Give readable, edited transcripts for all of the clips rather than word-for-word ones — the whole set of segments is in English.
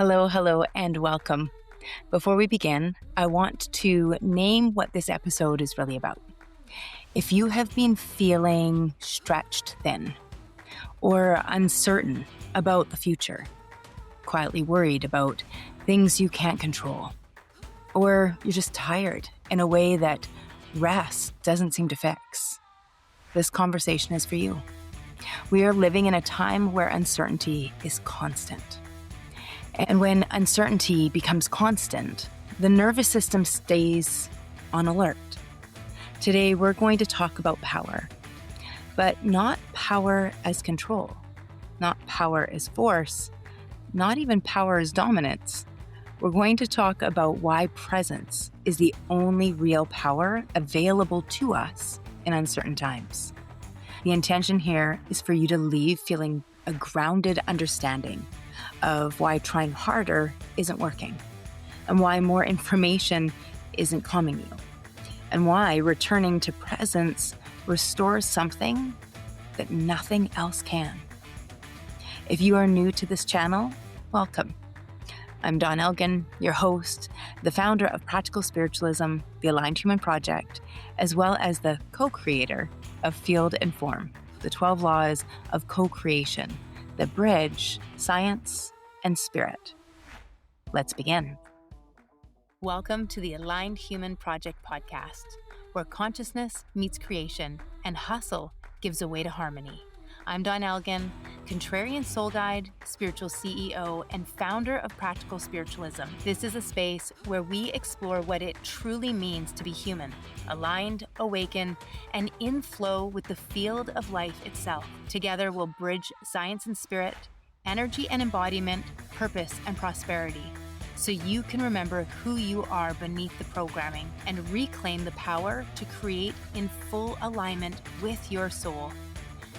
Hello, and welcome. Before we begin, I want to name what this episode is really about. If you have been feeling stretched thin or uncertain about the future, quietly worried about things you can't control, or you're just tired in a way that rest doesn't seem to fix, this conversation is for you. We are living in a time where uncertainty is constant. And when uncertainty becomes constant, the nervous system stays on alert. Today, we're going to talk about power, but not power as control, not power as force, not even power as dominance. We're going to talk about why presence is the only real power available to us in uncertain times. The intention here is for you to leave feeling a grounded understanding of why trying harder isn't working, and why more information isn't calming you, and why returning to presence restores something that nothing else can. If you are new to this channel, welcome. I'm Dawn Elgin, your host, the founder of Practical Spiritualism, the Aligned Human Project, as well as the co-creator of Field and Form, the 12 laws of co-creation that bridge science and spirit. Let's begin. Welcome to the Aligned Human Project podcast, where consciousness meets creation and hustle gives way to harmony. I'm Dawn Elgin, contrarian soul guide, spiritual CEO, and founder of Practical Spiritualism. This is a space where we explore what it truly means to be human, aligned, awakened, and in flow with the field of life itself. Together, we'll bridge science and spirit, energy and embodiment, purpose and prosperity, so you can remember who you are beneath the programming and reclaim the power to create in full alignment with your soul.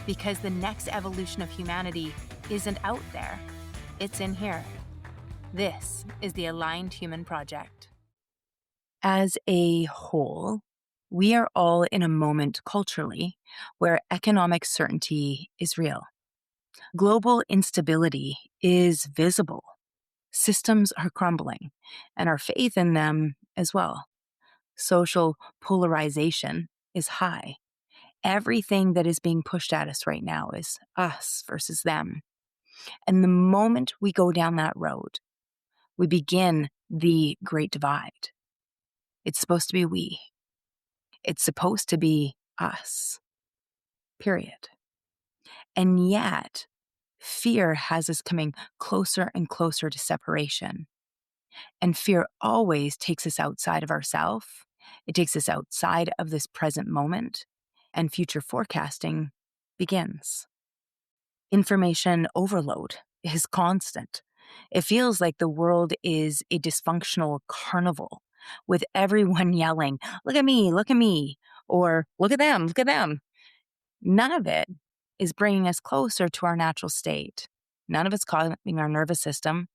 Because the next evolution of humanity isn't out there, it's in here. This is the Aligned Human Project. As a whole, we are all in a moment culturally where economic certainty is real. Global instability is visible. Systems are crumbling, and our faith in them as well. Social polarization is high. Everything that is being pushed at us right now is us versus them. And the moment we go down that road, we begin the Great Divide. It's supposed to be we. It's supposed to be us. Period. And yet, fear has us coming closer and closer to separation. And fear always takes us outside of ourselves. It takes us outside of this present moment. And future forecasting begins. Information overload is constant. It feels like the world is a dysfunctional carnival with everyone yelling, "Look at me," or "Look at them." None of it is bringing us closer to our natural state. None of it's calming our nervous system.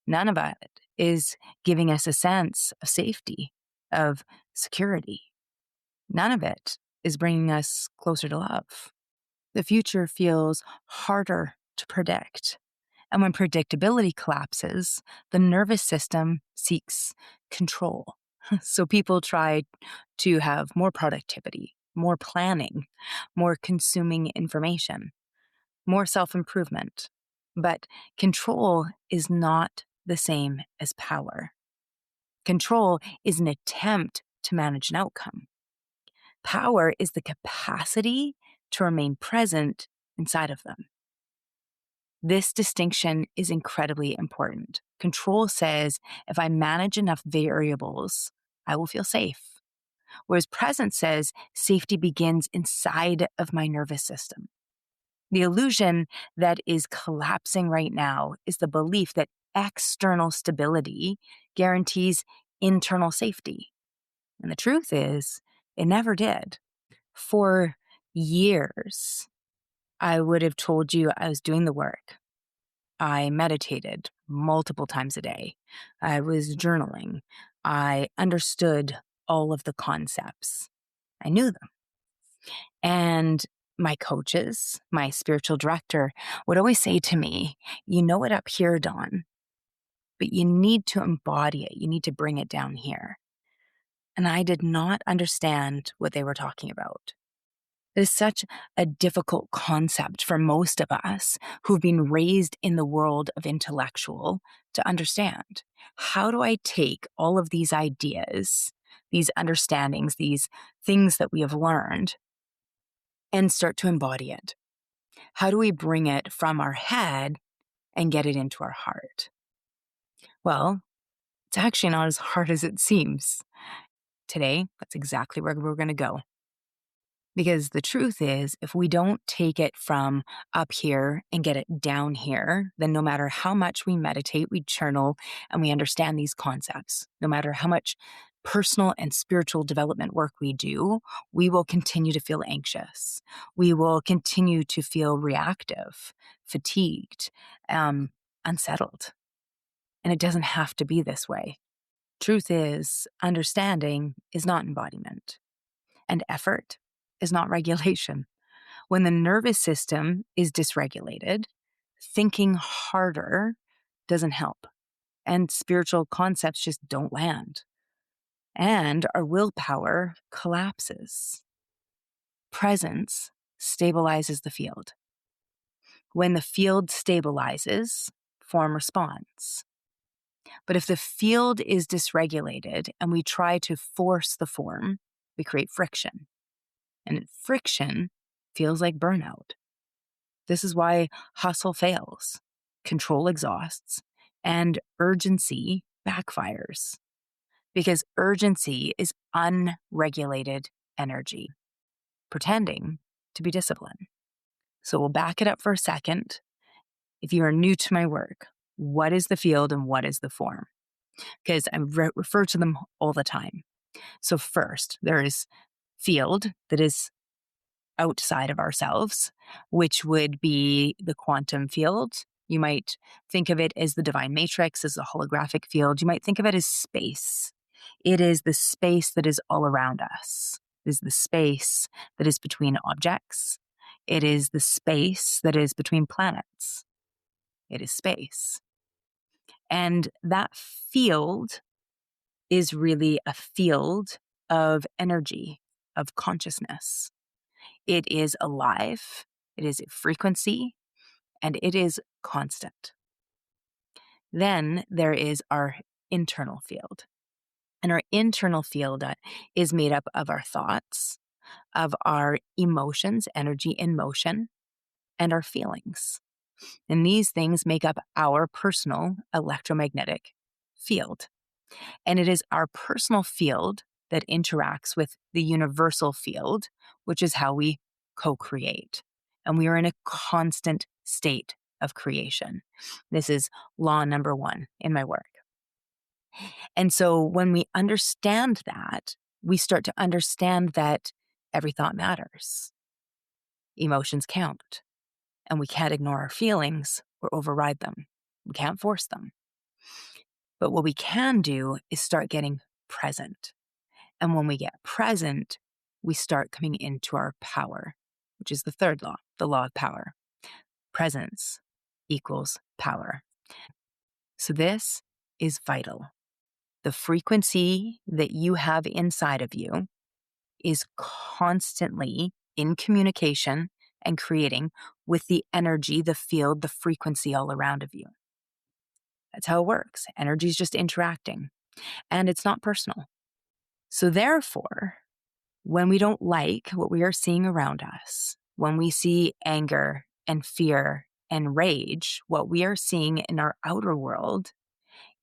None of it is giving us a sense of safety, of security. None of it is bringing us closer to love. The future feels harder to predict. And when predictability collapses, the nervous system seeks control. So people try to have more productivity, more planning, more consuming information, more self-improvement. But control is not the same as power. Control is an attempt to manage an outcome. Power is the capacity to remain present inside of them. This distinction is incredibly important. Control says, if I manage enough variables, I will feel safe. Whereas presence says, safety begins inside of my nervous system. The illusion that is collapsing right now is the belief that external stability guarantees internal safety. And the truth is, it never did. For years, I would have told you I was doing the work. I meditated multiple times a day. I was journaling. I understood all of the concepts. I knew them. And my coaches, my spiritual director would always say to me, "You know it up here, Dawn, but you need to embody it. You need to bring it down here. And I did not understand what they were talking about. It is such a difficult concept for most of us who've been raised in the world of intellectual to understand. How do I take all of these ideas, these understandings, these things that we have learned, and start to embody it? How do we bring it from our head and get it into our heart? Well, it's actually not as hard as it seems. Today, that's exactly where we're going to go. Because the truth is, if we don't take it from up here and get it down here, then no matter how much we meditate, we journal, and we understand these concepts, no matter how much personal and spiritual development work we do, we will continue to feel anxious. We will continue to feel reactive, fatigued, unsettled. And it doesn't have to be this way. Truth is, understanding is not embodiment, and effort is not regulation. When the nervous system is dysregulated, thinking harder doesn't help, and spiritual concepts just don't land. And our willpower collapses. Presence stabilizes the field. When the field stabilizes, form responds. But if the field is dysregulated and we try to force the form, we create friction. And friction feels like burnout. This is why hustle fails, control exhausts, and urgency backfires. Because urgency is unregulated energy, pretending to be disciplined. So we'll back it up for a second. If you are new to my work, what is the field and what is the form? Because I refer to them all the time. So first, there is field that is outside of ourselves, which would be the quantum field. You might think of it as the divine matrix, as a holographic field. You might think of it as space. It is the space that is all around us. It is the space that is between objects. It is the space that is between planets. It is space. And that field is really a field of energy, of consciousness. It is alive, it is a frequency, and it is constant. Then there is our internal field. And our internal field is made up of our thoughts, of our emotions, energy in motion, and our feelings. And these things make up our personal electromagnetic field. And it is our personal field that interacts with the universal field, which is how we co-create. And we are in a constant state of creation. This is law number 1 in my work. And so when we understand that, we start to understand that every thought matters. Emotions count. And we can't ignore our feelings or override them. We can't force them. But what we can do is start getting present. And when we get present, we start coming into our power, which is the third law, the law of power. Presence equals power. So this is vital. The frequency that you have inside of you is constantly in communication and creating with the energy, the field, the frequency all around of you. That's how it works. Energy is just interacting, and it's not personal. So therefore, when we don't like what we are seeing around us, when we see anger and fear and rage, what we are seeing in our outer world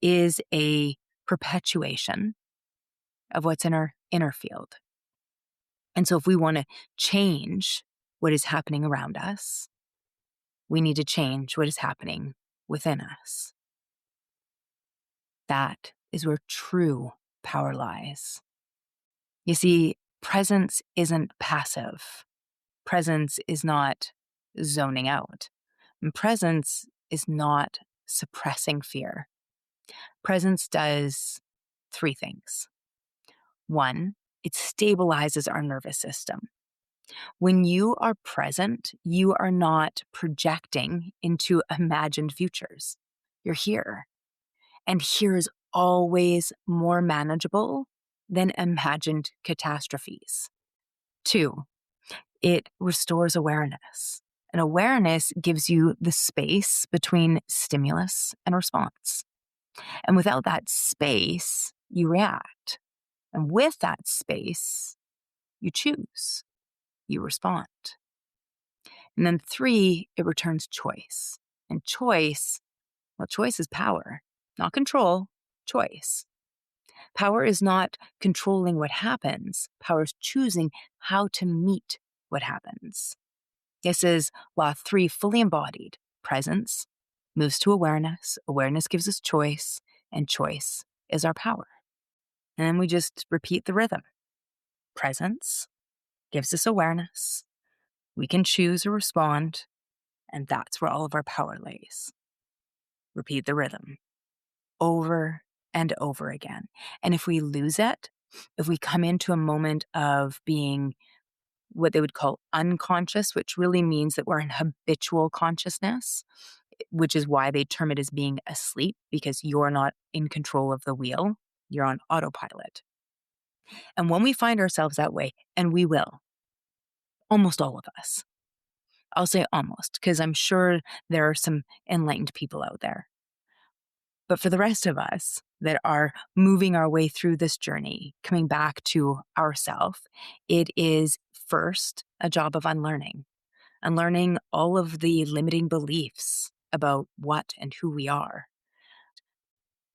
is a perpetuation of what's in our inner field. And so if we want to change what is happening around us, we need to change what is happening within us. That is where true power lies. You see, presence isn't passive. Presence is not zoning out. And presence is not suppressing fear. Presence does 3 things. 1, it stabilizes our nervous system. When you are present, you are not projecting into imagined futures. You're here. And here is always more manageable than imagined catastrophes. 2, it restores awareness. And awareness gives you the space between stimulus and response. And without that space, you react. And with that space, you choose, you respond. And then 3, it returns choice. And choice, well, choice is power, not control, choice. Power is not controlling what happens. Power is choosing how to meet what happens. This is law 3, fully embodied. Presence moves to awareness. Awareness gives us choice, and choice is our power. And then we just repeat the rhythm. Presence gives us awareness. We can choose or respond, and that's where all of our power lays. Repeat the rhythm over and over again. And if we lose it, if we come into a moment of being what they would call unconscious, which really means that we're in habitual consciousness, which is why they term it as being asleep, because you're not in control of the wheel, you're on autopilot. And when we find ourselves that way, and we will, almost all of us, I'll say almost, because I'm sure there are some enlightened people out there. But for the rest of us that are moving our way through this journey, coming back to ourself, it is first a job of unlearning all of the limiting beliefs about what and who we are,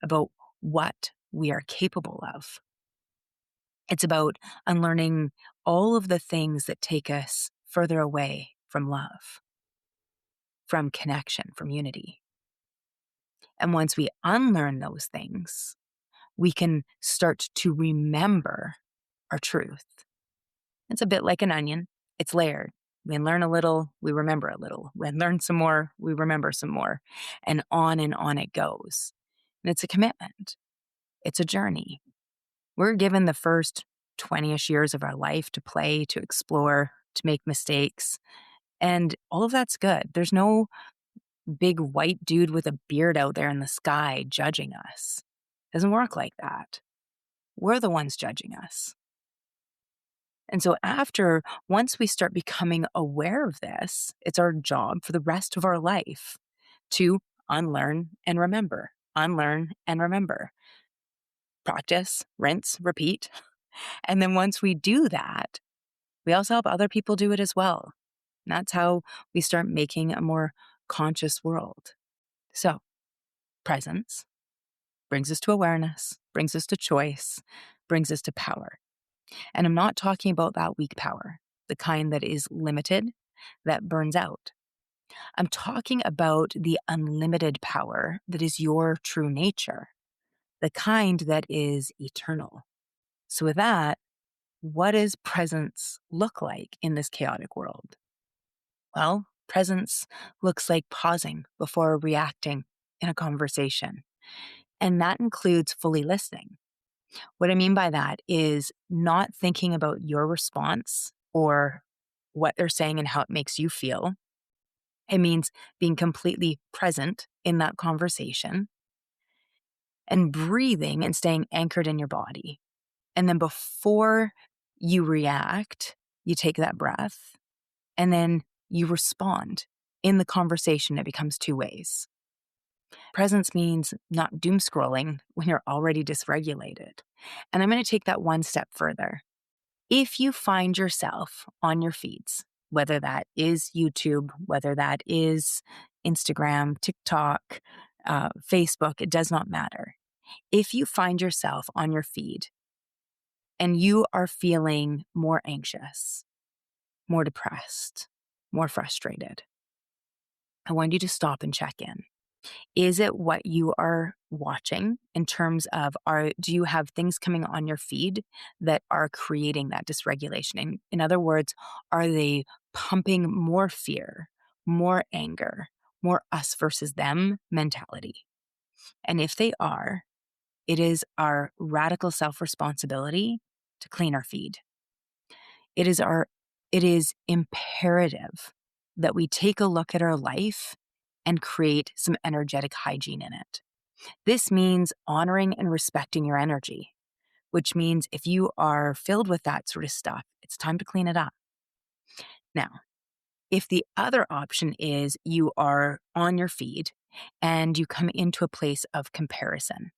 about what we are capable of. It's about unlearning all of the things that take us further away from love, from connection, from unity. And once we unlearn those things, we can start to remember our truth. It's a bit like an onion. It's layered. We learn a little, we remember a little. We learn some more, we remember some more. And on it goes. And it's a commitment. It's a journey. We're given the first 20-ish years of our life to play, to explore, to make mistakes. And all of that's good. There's no big white dude with a beard out there in the sky judging us. It doesn't work like that. We're the ones judging us. And so once we start becoming aware of this, it's our job for the rest of our life to unlearn and remember, unlearn and remember. Practice, rinse, repeat. And then once we do that, we also help other people do it as well. And that's how we start making a more conscious world. So, presence brings us to awareness, brings us to choice, brings us to power. And I'm not talking about that weak power, the kind that is limited, that burns out. I'm talking about the unlimited power that is your true nature, the kind that is eternal. So with that, what does presence look like in this chaotic world? Well, presence looks like pausing before reacting in a conversation. And that includes fully listening. What I mean by that is not thinking about your response or what they're saying and how it makes you feel. It means being completely present in that conversation and breathing and staying anchored in your body. And then before you react, you take that breath and then you respond. In the conversation, it becomes two ways. Presence means not doom scrolling when you're already dysregulated. And I'm going to take that one step further. If you find yourself on your feeds, whether that is YouTube, whether that is Instagram, TikTok, Facebook, it does not matter. If you find yourself on your feed and you are feeling more anxious, more depressed, more frustrated, I want you to stop and check in. Is it what you are watching in terms of do you have things coming on your feed that are creating that dysregulation? In other words, are they pumping more fear, more anger, more us versus them mentality? And if they are, it is our radical self-responsibility to clean our feed. It is imperative that we take a look at our life and create some energetic hygiene in it. This means honoring and respecting your energy, which means if you are filled with that sort of stuff, it's time to clean it up. Now, if the other option is you are on your feed and you come into a place of comparison,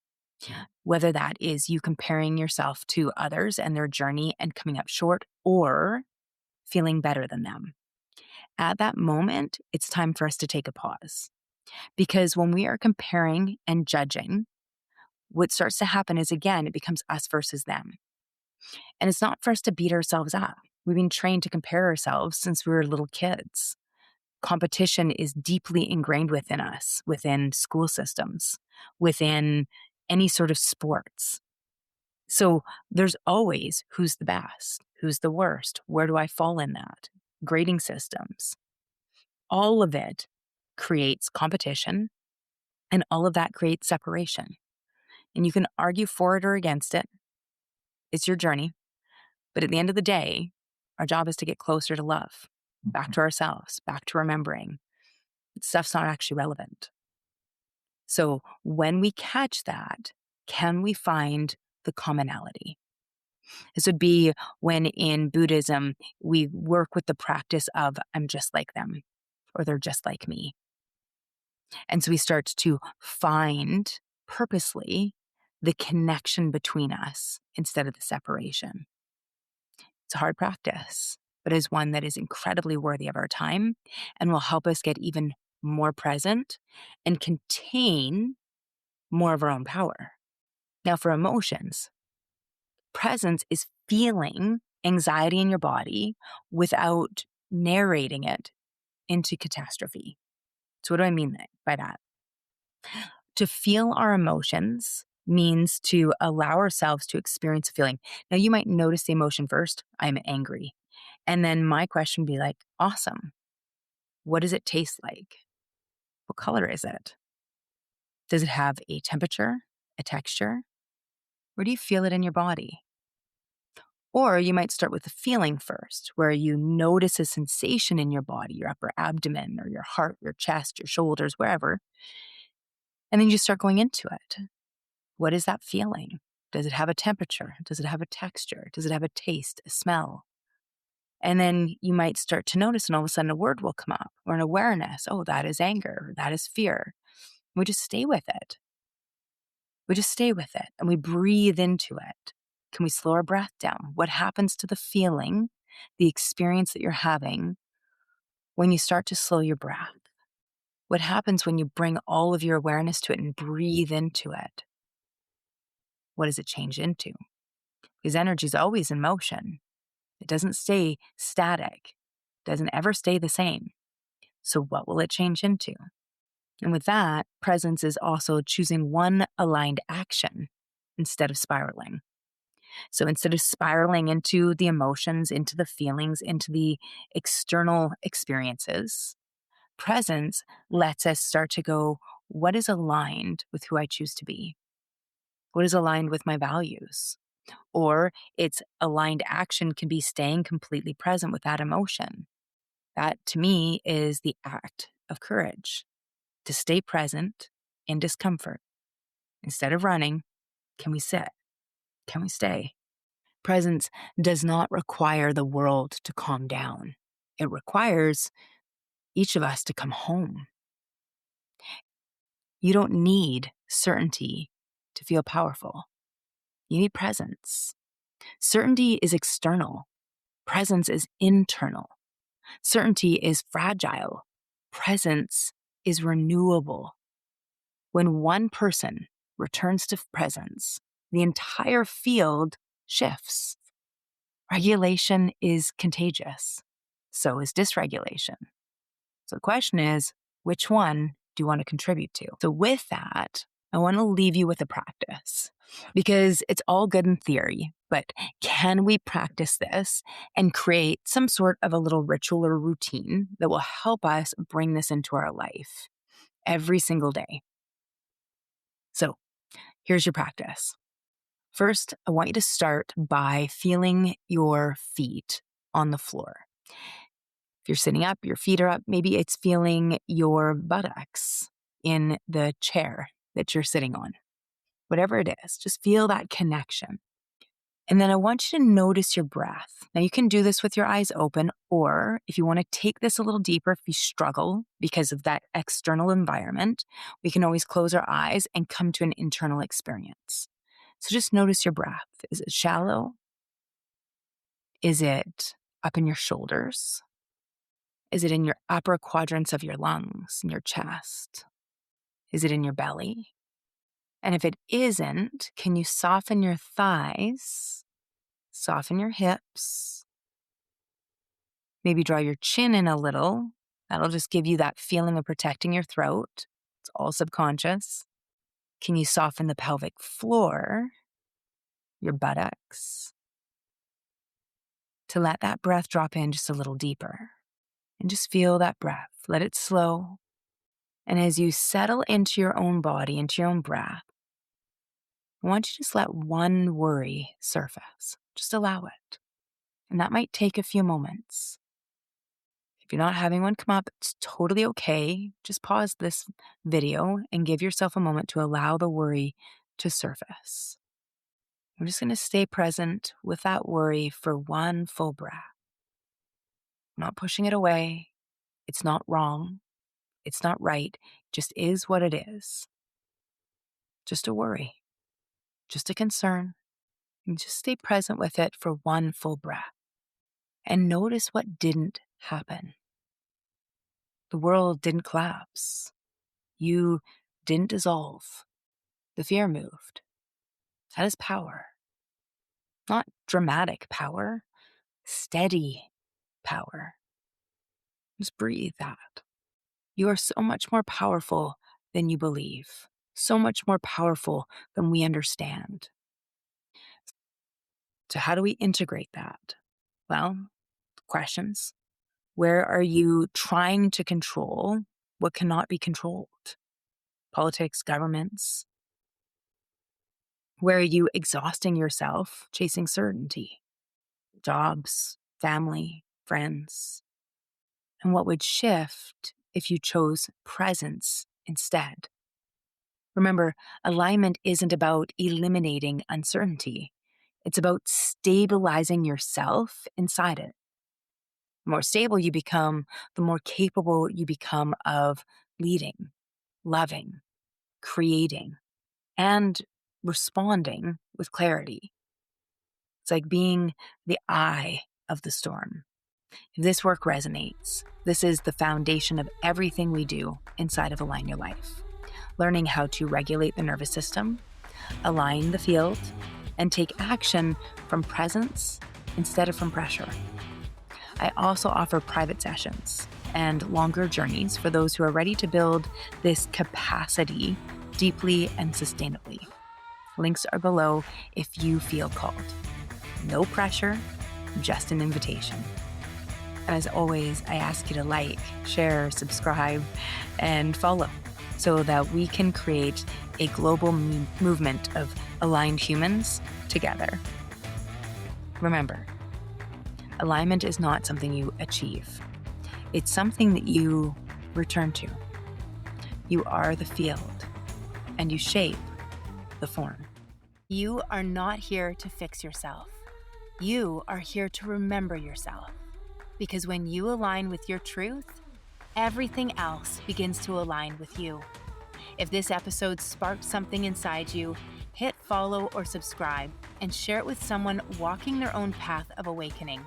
whether that is you comparing yourself to others and their journey and coming up short, or feeling better than them. At that moment, it's time for us to take a pause. Because when we are comparing and judging, what starts to happen is, again, it becomes us versus them. And it's not for us to beat ourselves up. We've been trained to compare ourselves since we were little kids. Competition is deeply ingrained within us, within school systems, within any sort of sports. So there's always who's the best, who's the worst, where do I fall in that? Grading systems. All of it creates competition, and all of that creates separation. And you can argue for it or against it. It's your journey. But at the end of the day, our job is to get closer to love, back to ourselves, back to remembering. Stuff's not actually relevant. So when we catch that, can we find the commonality? This would be when in Buddhism, we work with the practice of I'm just like them, or they're just like me. And so we start to find purposely the connection between us instead of the separation. It's a hard practice, but is one that is incredibly worthy of our time and will help us get even more present and contain more of our own power. Now, for emotions, presence is feeling anxiety in your body without narrating it into catastrophe. So what do I mean by that? To feel our emotions means to allow ourselves to experience a feeling. Now, you might notice the emotion first. I'm angry. And then my question would be like, awesome. What does it taste like? What color is it? Does it have a temperature, a texture? Where do you feel it in your body? Or you might start with the feeling first, where you notice a sensation in your body, your upper abdomen or your heart, your chest, your shoulders, wherever. And then you start going into it. What is that feeling? Does it have a temperature? Does it have a texture? Does it have a taste, a smell? And then you might start to notice, and all of a sudden a word will come up or an awareness. Oh, that is anger. That is fear. We just stay with it. We just stay with it and we breathe into it. Can we slow our breath down? What happens to the feeling, the experience that you're having when you start to slow your breath? What happens when you bring all of your awareness to it and breathe into it? What does it change into? Because energy is always in motion. It doesn't stay static. It doesn't ever stay the same. So what will it change into? And with that, presence is also choosing one aligned action instead of spiraling. So instead of spiraling into the emotions, into the feelings, into the external experiences, presence lets us start to go, what is aligned with who I choose to be? What is aligned with my values? Or its aligned action can be staying completely present with that emotion. That, to me, is the act of courage, to stay present in discomfort. Instead of running, can we sit? Can we stay? Presence does not require the world to calm down. It requires each of us to come home. You don't need certainty to feel powerful. You need presence. Certainty is external. Presence is internal. Certainty is fragile. Presence is renewable. When one person returns to presence, the entire field shifts. Regulation is contagious. So is dysregulation. So the question is, which one do you want to contribute to? So with that, I want to leave you with a practice because it's all good in theory, but can we practice this and create some sort of a little ritual or routine that will help us bring this into our life every single day? So here's your practice. First, I want you to start by feeling your feet on the floor. If you're sitting up, your feet are up, maybe it's feeling your buttocks in the chair that you're sitting on. Whatever it is, just feel that connection. And then I want you to notice your breath. Now, you can do this with your eyes open, or if you want to take this a little deeper, if you struggle because of that external environment, we can always close our eyes and come to an internal experience. So just notice your breath. Is it shallow? Is it up in your shoulders? Is it in your upper quadrants of your lungs, in your chest? Is it in your belly? And if it isn't, can you soften your thighs, soften your hips, maybe draw your chin in a little? That'll just give you that feeling of protecting your throat. It's all subconscious. Can you soften the pelvic floor, your buttocks? To let that breath drop in just a little deeper. And just feel that breath. Let it slow. And as you settle into your own body, into your own breath, I want you to just let one worry surface. Just allow it. And that might take a few moments. If you're not having one come up, it's totally okay. Just pause this video and give yourself a moment to allow the worry to surface. We're just going to stay present with that worry for one full breath. I'm not pushing it away. It's not wrong. It's not right. It just is what it is. Just a worry. Just a concern. And just stay present with it for one full breath. And notice what didn't happen. The world didn't collapse. You didn't dissolve. The fear moved. That is power. Not dramatic power, steady power. Just breathe that. You are so much more powerful than you believe. So much more powerful than we understand. So how do we integrate that? Well, questions. Where are you trying to control what cannot be controlled? Politics, governments. Where are you exhausting yourself, chasing certainty? Jobs, family, friends. And what would shift if you chose presence instead? Remember, alignment isn't about eliminating uncertainty. It's about stabilizing yourself inside it. The more stable you become, the more capable you become of leading, loving, creating, and responding with clarity. It's like being the eye of the storm. If this work resonates, this is the foundation of everything we do inside of Align Your Life. Learning how to regulate the nervous system, align the field, and take action from presence instead of from pressure. I also offer private sessions and longer journeys for those who are ready to build this capacity deeply and sustainably. Links are below if you feel called. No pressure, just an invitation. As always, I ask you to like, share, subscribe, and follow so that we can create a global movement of aligned humans together. Remember, alignment is not something you achieve. It's something that you return to. You are the field, and you shape the form. You are not here to fix yourself. You are here to remember yourself. Because when you align with your truth, everything else begins to align with you. If this episode sparked something inside you, hit follow or subscribe and share it with someone walking their own path of awakening.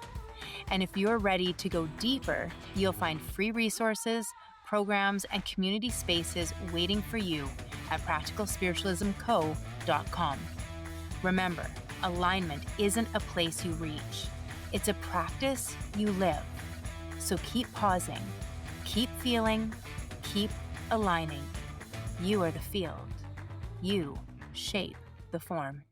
And if you're ready to go deeper, you'll find free resources, programs, and community spaces waiting for you at practicalspiritualismco.com. Remember, alignment isn't a place you reach. It's a practice you live. So keep pausing, keep feeling, keep aligning. You are the field. You shape the form.